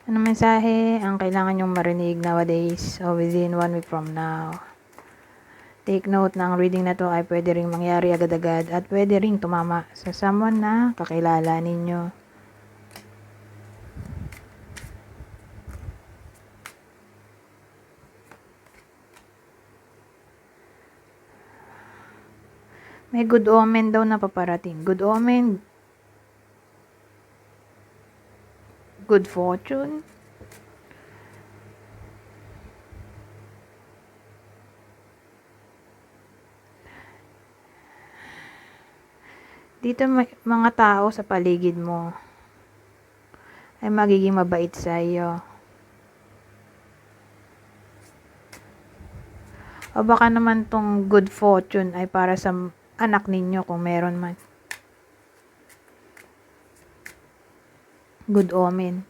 Ano mensahe ang kailangan nyong marinig nowadays o within 1 week from now? Take note na ang reading na to ay pwede ring mangyari agad-agad at pwede ring tumama sa someone na kakilala ninyo. May good omen daw na paparating. Good omen, good fortune. Dito may mga tao sa paligid mo ay magiging mabait sa iyo. O baka naman tong good fortune ay para sa anak ninyo kung meron man. Good omen.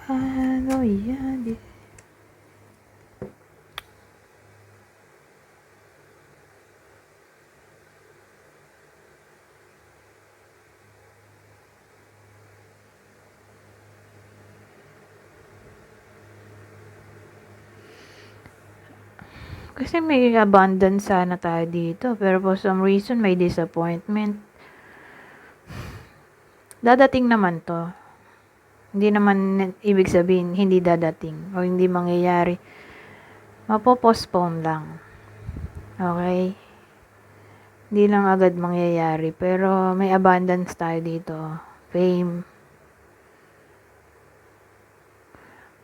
Ano yan? Kasi may abundance sana tayo dito. Pero for some reason, may disappointment. Dadating naman to. Hindi naman ibig sabihin, hindi dadating. O hindi mangyayari. Mapopostpone lang. Okay? Hindi lang agad mangyayari. Pero may abundance tayo dito. Fame.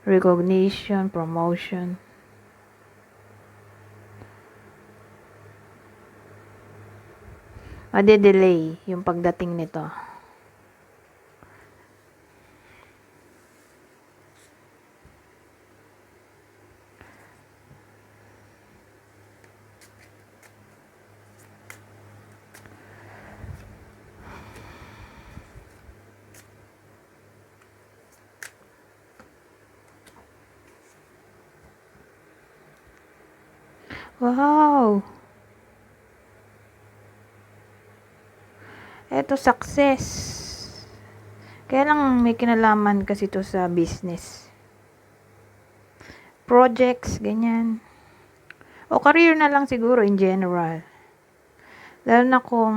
Recognition. Promotion. Made-delay yung pagdating nito. Wow! Eto, success. Kaya lang may kinalaman kasi to sa business. Projects, ganyan. O career na lang siguro in general. Lalo na kung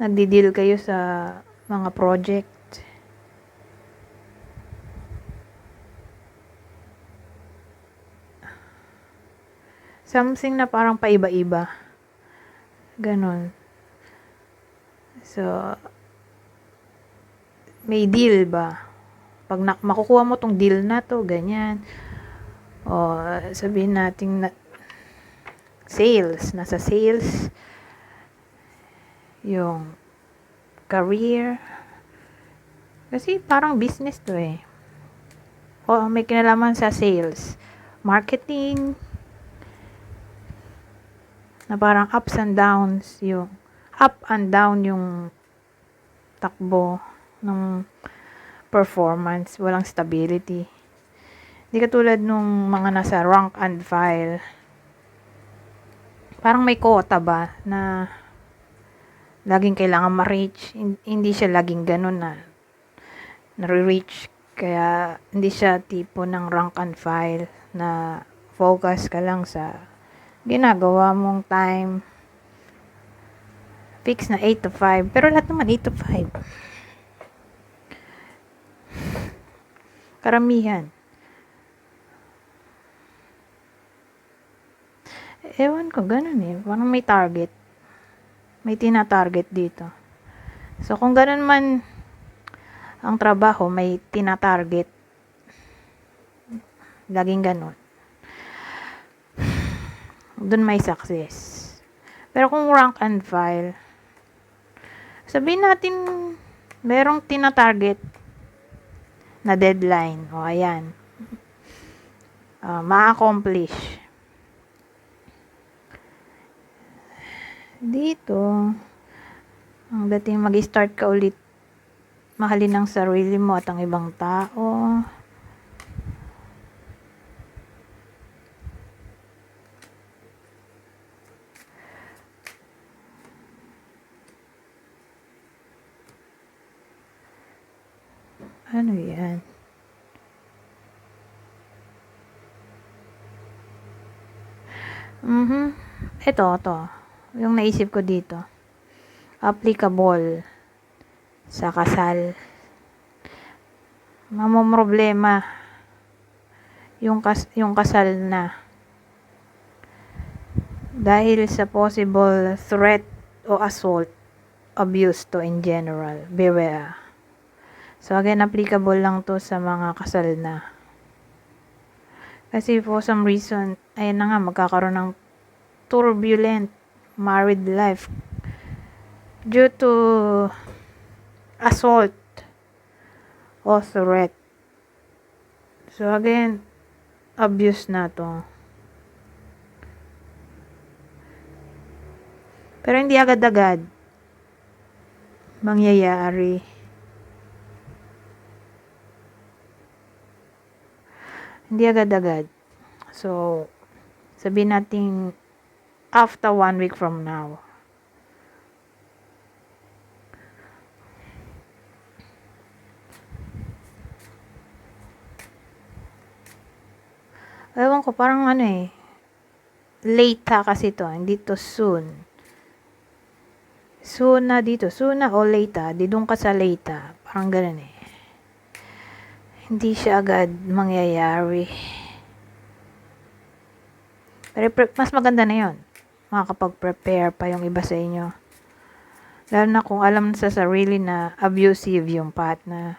nagdi-deal kayo sa mga project. Something na parang paiba-iba. Ganon. So, may deal ba? Pag makukuha mo tong deal na to, ganyan. O, sabihin natin na sales. Nasa sales. Yung career. Kasi parang business to eh. O, may kinalaman sa sales. Marketing. Na parang ups and downs. Yung up and down yung takbo ng performance. Walang stability. Hindi katulad nung mga nasa rank and file. Parang may quota ba na laging kailangan ma-reach. Hindi siya laging ganun na nare-reach. Kaya hindi siya tipo ng rank and file na focus ka lang sa ginagawa mong time. Fix na 8 to 5. Pero lahat naman 8 to 5. Karamihan. Ewan ko, ganun eh. Parang may target. May tina-target dito. So, kung ganun man ang trabaho, may tina-target. Laging ganun. Doon may success. Pero kung rank and file, sabihin natin, merong tina-target na deadline. O, ayan. Ma-accomplish. Dito, ang dating mag-start ka ulit, mahalin ang sarili mo at ang ibang tao. Ano yan? Ito. Yung naisip ko dito. Applicable sa kasal. Mamomroblema yung kasal na dahil sa possible threat o assault, abuse to in general. Beware. So again, applicable lang to sa mga kasal na. Kasi for some reason, ayun na nga, magkakaroon ng turbulent married life due to assault o threat. So again, abuse na to. Pero hindi agad-agad mangyayari. Hindi agad-agad. So, sabihin natin after 1 week from now. Ewan ko, parang late kasi to, hindi to soon. Soon na dito, soon na o late di doon ka sa late parang ganun Hindi siya agad mangyayari. Pero mas maganda na yun. Makakapag-prepare pa yung iba sa inyo. Lalo na kung alam sa sarili na abusive yung partner.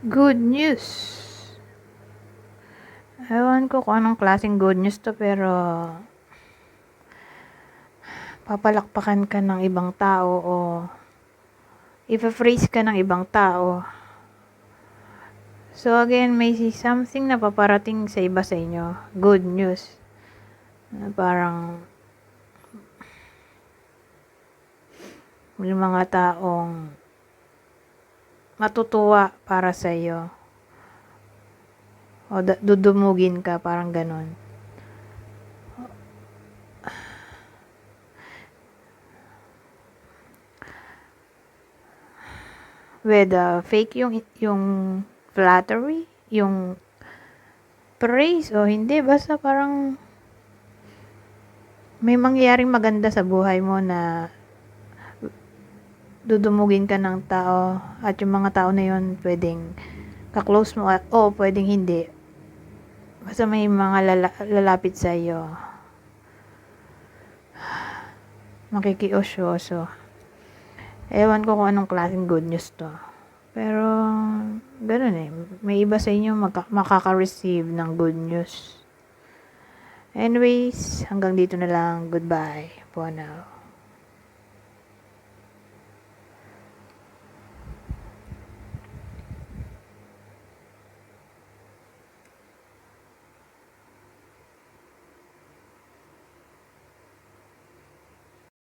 Good news. Ewan ko kung anong klaseng good news to, pero papalakpakan ka ng ibang tao o ipa-phrase ka ng ibang tao. So again, may something na paparating sa iba sa inyo. Good news. Parang may mga taong matutuwa para sa iyo. O dudumugin ka, parang ganon. Whether fake yung flattery, yung praise o hindi, basta parang may mangyayaring maganda sa buhay mo na dudumugin ka ng tao at yung mga tao na yun pwedeng ka-close mo o pwedeng hindi. Basta may mga lalapit sa iyo. Makikiosyoso. Ewan ko kung anong klaseng good news to. Pero, ganun may iba sa inyo makaka-receive ng good news. Anyways, hanggang dito na lang. Goodbye for now.